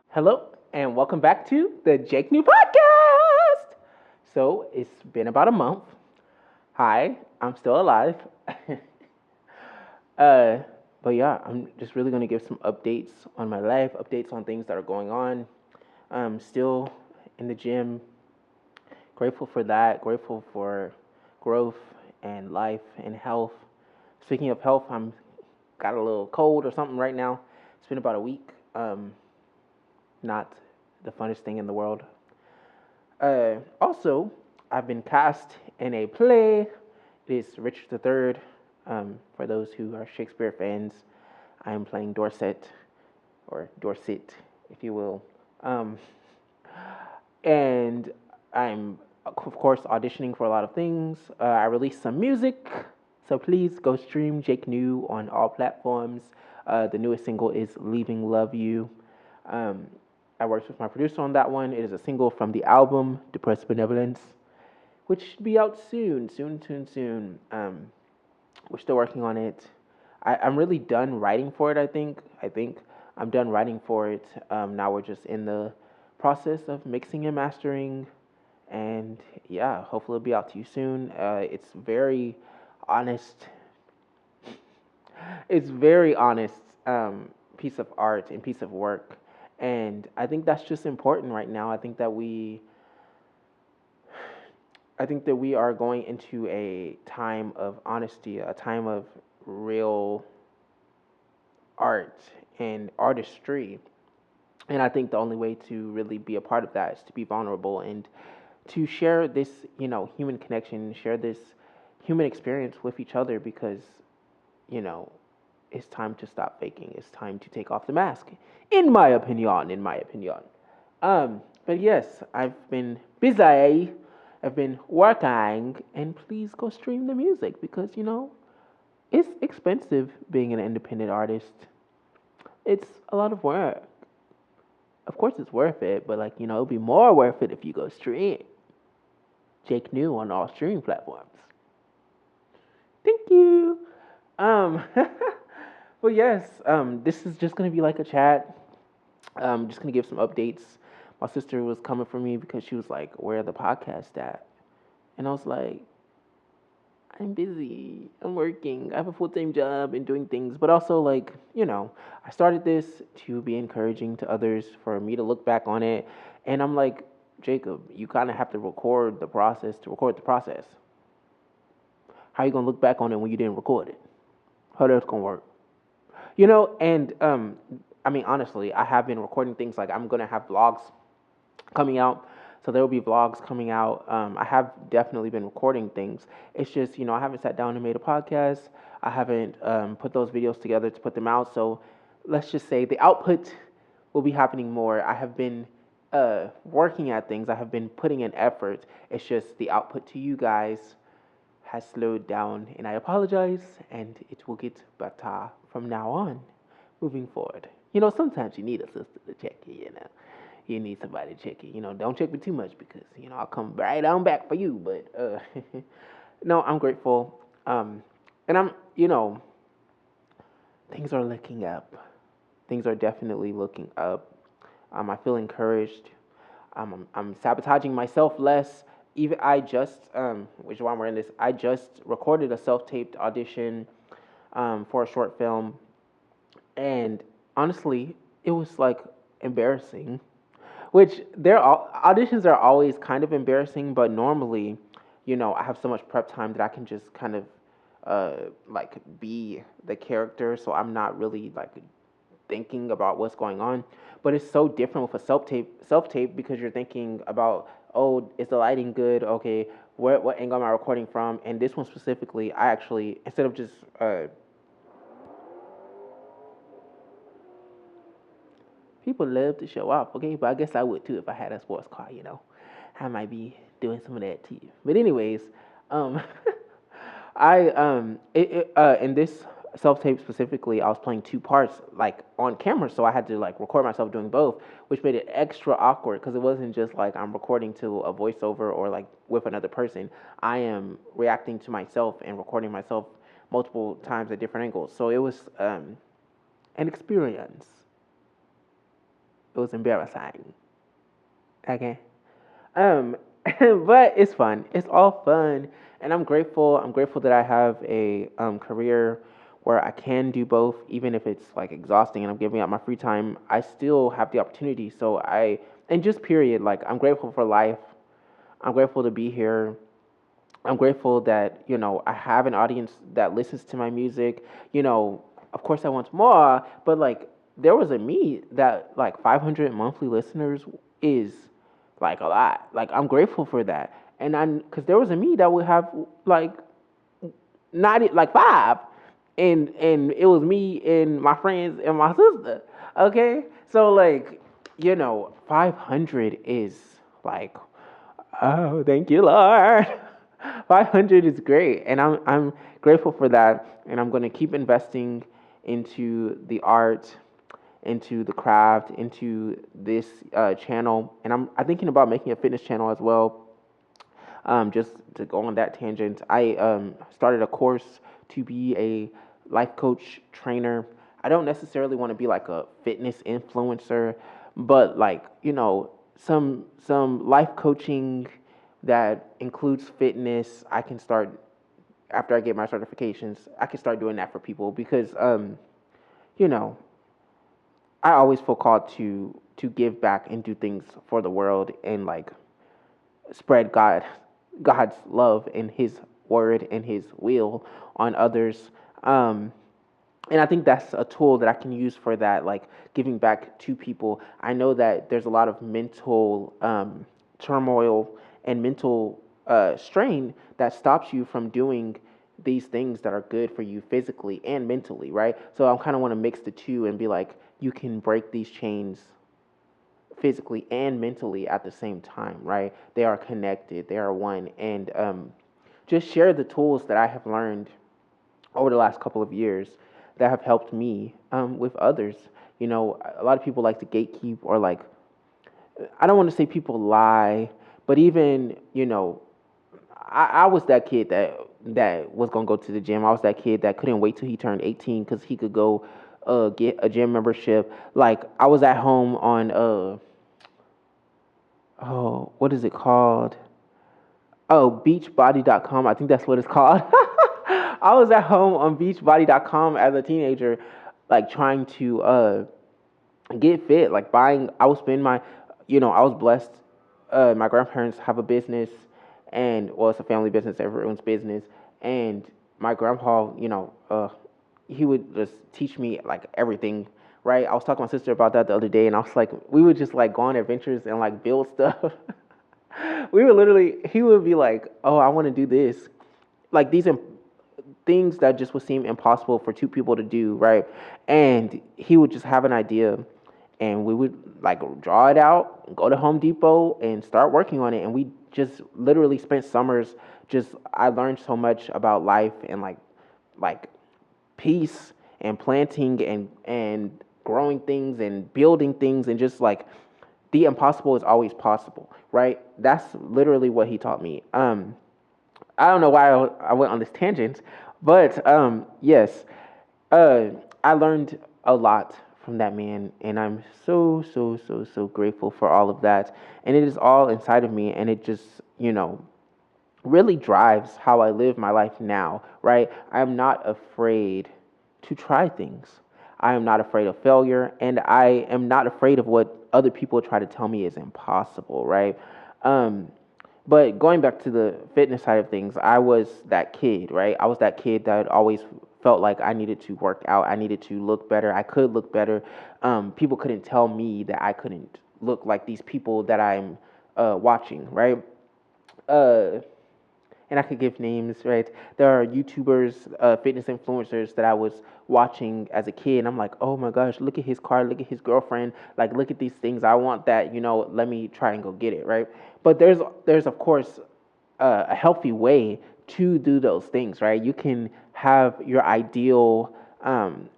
Hello, and welcome back to the Jake New Podcast. So, it's been about a month. Hi, I'm still alive. uh, but yeah, I'm just really going to give some updates on my life, updates on things that are going on. I'm still in the gym. Grateful for that. Grateful for growth and life and health. Speaking of health, I'm got a little cold or something right now. It's been about a week. Not the funnest thing in the world. Also, I've been cast in a play. It is Richard III. For those who are Shakespeare fans, I am playing Dorset, or Dorset, if you will. Um, and I'm, of course, auditioning for a lot of things. I released some music, so please go stream Jake New on all platforms. The newest single is Leaving Love You. Um, I worked with my producer on that one. It is a single from the album Depressed Benevolence, which should be out soon. We're still working on it. I'm really done writing for it. I think I'm done writing for it. Now we're just in the process of mixing and mastering, and yeah, hopefully it'll be out to you soon. It's very honest. It's very honest piece of art and piece of work, and I think that's just important right now. I think that we are going into a time of honesty, a time of real art and artistry. And I think the only way to really be a part of that is to be vulnerable and to share this, human connection, share this human experience with each other because, you know, it's time to stop faking. It's time to take off the mask. In my opinion. But yes, I've been busy. I've been working, and please go stream the music because it's expensive being an independent artist. It's a lot of work. Of course, it's worth it, but it'll be more worth it if you go stream Jake New on all streaming platforms. Thank you. Um, but yes, this is just gonna be like a chat. Just gonna give some updates. My sister was coming for me because she was like, "Where the podcast at?" And I was like, "I'm busy. I'm working. I have a full-time job and doing things." But also, I started this to be encouraging to others for me to look back on it. And I'm like, Jacob, you kind of have to record the process to record the process. How you gonna look back on it when you didn't record it? How that's gonna work? And I mean, honestly, I have been recording things. Like, I'm gonna have vlogs coming out, so there will be vlogs coming out. I have definitely been recording things. It's just, I haven't sat down and made a podcast. I haven't put those videos together to put them out. So let's just say the output will be happening more. I have been working at things. I have been putting in effort. It's just the output to you guys has slowed down, and I apologize, and it will get better from now on, moving forward. Sometimes you need a sister to check you. You need somebody to check you. Don't check me too much because, I'll come right on back for you. But no, I'm grateful. And things are looking up. Things are definitely looking up. I feel encouraged. I'm sabotaging myself less. Even I just, which is why we're in this, I just recorded a self-taped audition for a short film. And honestly, it was like embarrassing. Which auditions are always kind of embarrassing, but normally, I have so much prep time that I can just kind of be the character, so I'm not really like thinking about what's going on. But it's so different with a self tape because you're thinking about, oh, is the lighting good? Okay, what angle am I recording from? And this one specifically, I actually, instead of just people love to show off, okay? But I guess I would too if I had a sports car. I might be doing some of that too. But anyways, um, in this self tape specifically, I was playing two parts like on camera, so I had to like record myself doing both, which made it extra awkward because it wasn't just like I'm recording to a voiceover or like with another person. I am reacting to myself and recording myself multiple times at different angles. So it was an experience. It was embarrassing. Okay. Um, but it's fun. It's all fun, and I'm grateful. I'm grateful that I have a career where I can do both, even if it's like exhausting and I'm giving up my free time. I still have the opportunity. So and just period. Like I'm grateful for life. I'm grateful to be here. I'm grateful that I have an audience that listens to my music. Of course I want more, but like there was a me that like 500 monthly listeners is like a lot. Like I'm grateful for that, and I because there was a me that would have like not like five, and it was me and my friends and my sister. Okay, so like 500 is like, oh, thank you, Lord. 500 is great, and I'm grateful for that, and I'm going to keep investing into the art, into the craft, into this channel, and I'm thinking about making a fitness channel as well. Just to go on that tangent, I started a course to be a life coach trainer. I don't necessarily want to be like a fitness influencer, but like some life coaching that includes fitness. I can start after I get my certifications. I can start doing that for people because you know I always feel called to give back and do things for the world and like spread God's love and His word and His will on others. Um, and I think that's a tool that I can use for that, like giving back to people. I know that there's a lot of mental turmoil and mental strain that stops you from doing these things that are good for you physically and mentally, right? So I kind of want to mix the two and be like, you can break these chains physically and mentally at the same time, right? They are connected, they are one. And just share the tools that I have learned over the last couple of years that have helped me with others. A lot of people like to gatekeep or like, I don't want to say people lie, but even, I was that kid that was gonna go to the gym. I was that kid that couldn't wait till he turned 18 because he could go get a gym membership. Like I was at home on oh, what is it called? Oh, beachbody.com. I think that's what it's called. I was at home on beachbody.com as a teenager, like trying to get fit, like buying. I would spend I was blessed. My grandparents have a business, and well, it's a family business, everyone's business. And my grandpa, he would just teach me like everything. Right, I was talking to my sister about that the other day, and I was like, we would just like go on adventures and like build stuff. We would literally, he would be like, "Oh, I want to do this," like these things that just would seem impossible for two people to do, right? And he would just have an idea, and we would like draw it out, go to Home Depot, and start working on it. And we just literally spent summers. Just I learned so much about life and like peace and planting and growing things and building things and just like the impossible is always possible, right? That's literally what he taught me. I don't know why I went on this tangent, but yes, uh, I learned a lot from that man, and I'm so grateful for all of that. And it is all inside of me, and it just really drives how I live my life now, right? I'm not afraid to try things. I am not afraid of failure, and I am not afraid of what other people try to tell me is impossible, right? Um, but going back to the fitness side of things, I was that kid, right? I was that kid that always felt like I needed to work out, I needed to look better, I could look better. People couldn't tell me that I couldn't look like these people that I'm watching, right? Uh, and I could give names, right? There are YouTubers, fitness influencers that I was watching as a kid, and I'm like, oh my gosh, look at his car, look at his girlfriend, like look at these things. I want that, let me try and go get it, right? But there's of course a healthy way to do those things, right? You can have your ideal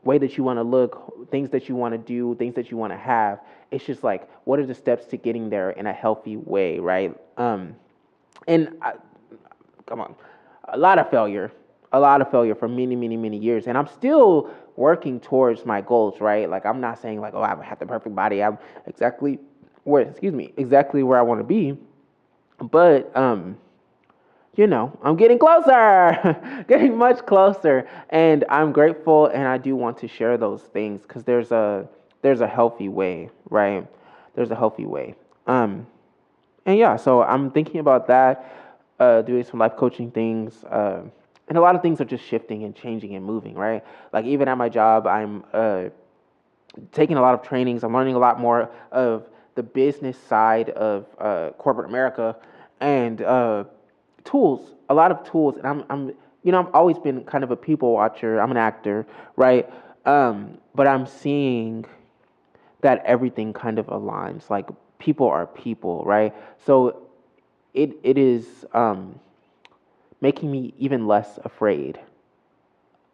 way that you want to look, things that you want to do, things that you want to have. It's just like, what are the steps to getting there in a healthy way, right? And come on, a lot of failure. a lot of failure for many, many, many years, and I'm still working towards my goals. Right? Like I'm not saying like, oh, I have the perfect body. I'm exactly where, excuse me, exactly where I want to be. But I'm getting closer, getting much closer, and I'm grateful, and I do want to share those things because there's a healthy way, right? There's a healthy way. Um, and yeah, so I'm thinking about that, doing some life coaching things, and a lot of things are just shifting and changing and moving, right? Like even at my job, I'm taking a lot of trainings. I'm learning a lot more of the business side of corporate America, and tools, a lot of tools. And I've always been kind of a people watcher. I'm an actor, right? But I'm seeing that everything kind of aligns. Like people are people, right? So it is making me even less afraid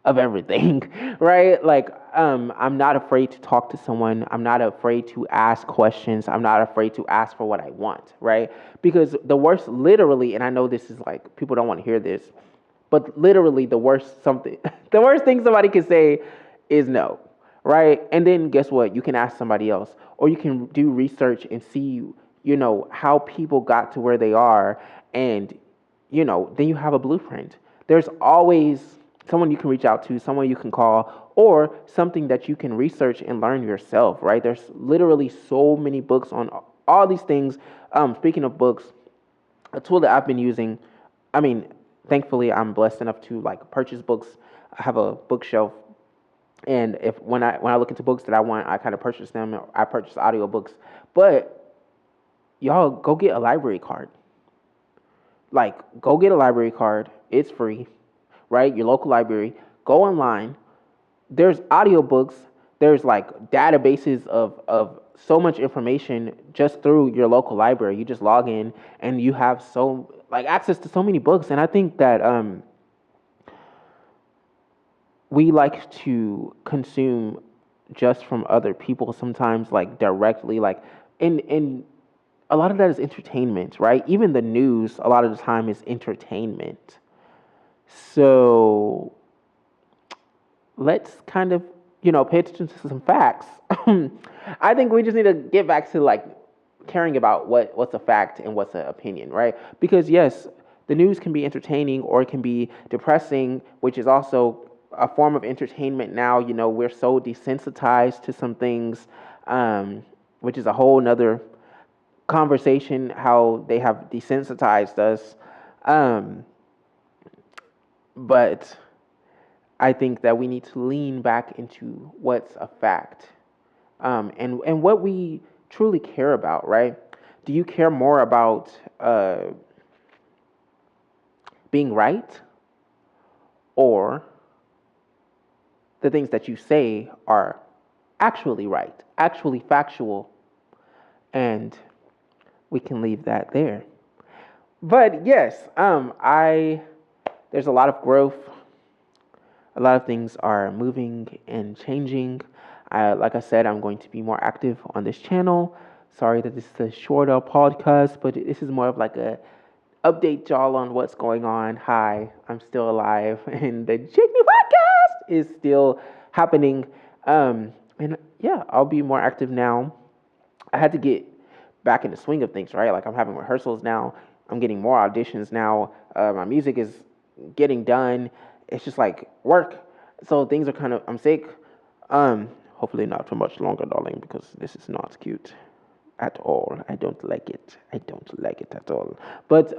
of everything, right? Like, I'm not afraid to talk to someone. I'm not afraid to ask questions. I'm not afraid to ask for what I want, right? Because the worst, literally, and I know this is like people don't want to hear this, but literally the worst thing somebody can say is no, right? And then guess what? You can ask somebody else, or you can do research and see, how people got to where they are, and then you have a blueprint. There's always someone you can reach out to, someone you can call, or something that you can research and learn yourself, right? There's literally so many books on all these things. Speaking of books, a tool that I've been using, I mean, thankfully I'm blessed enough to like purchase books. I have a bookshelf, and if when I look into books that I want, I kind of purchase them. I purchase audiobooks. But y'all go get a library card. Like, go get a library card. It's free, right? Your local library. Go online. There's audiobooks. There's like databases of so much information just through your local library. You just log in and you have so like access to so many books. And I think that we like to consume just from other people sometimes, like directly, like in a lot of that is entertainment, right? Even the news a lot of the time is entertainment. So let's kind of, pay attention to some facts. I think we just need to get back to like caring about what's a fact and what's an opinion, right? Because yes, the news can be entertaining or it can be depressing, which is also a form of entertainment now. We're so desensitized to some things, which is a whole nother conversation, how they have desensitized us. Um, but I think that we need to lean back into what's a fact, and what we truly care about, right? Do you care more about being right, or the things that you say are actually right, actually factual, and we can leave that there. But yes, I there's a lot of growth. A lot of things are moving and changing. Like I said, I'm going to be more active on this channel. Sorry that this is a shorter podcast, but this is more of like a update y'all on what's going on. Hi, I'm still alive, and the Jigme podcast is still happening. And yeah, I'll be more active now. I had to get back in the swing of things, right? Like I'm having rehearsals now. I'm getting more auditions now. My music is getting done. It's just like work. So things are kind of, I'm sick. Hopefully not for much longer, darling, because this is not cute at all. I don't like it. I don't like it at all. But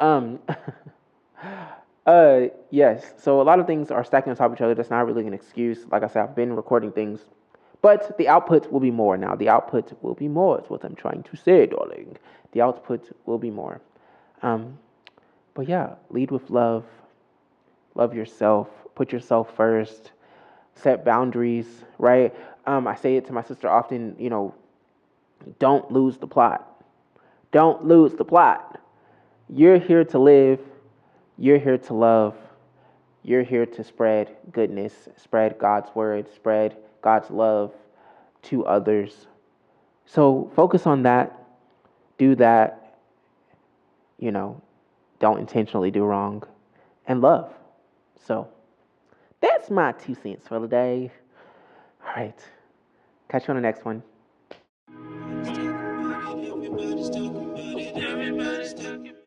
yes. So a lot of things are stacking on top of each other. That's not really an excuse. Like I said, I've been recording things, but the output will be more now. The output will be more. Is what I'm trying to say, darling. The output will be more. Um, but yeah, lead with love. Love yourself. Put yourself first. Set boundaries. Right. I say it to my sister often. Don't lose the plot. Don't lose the plot. You're here to live. You're here to love. You're here to spread goodness, spread God's word, spread God's love to others. So focus on that. Do that. Don't intentionally do wrong. And love. So that's my 2 cents for the day. All right. Catch you on the next one.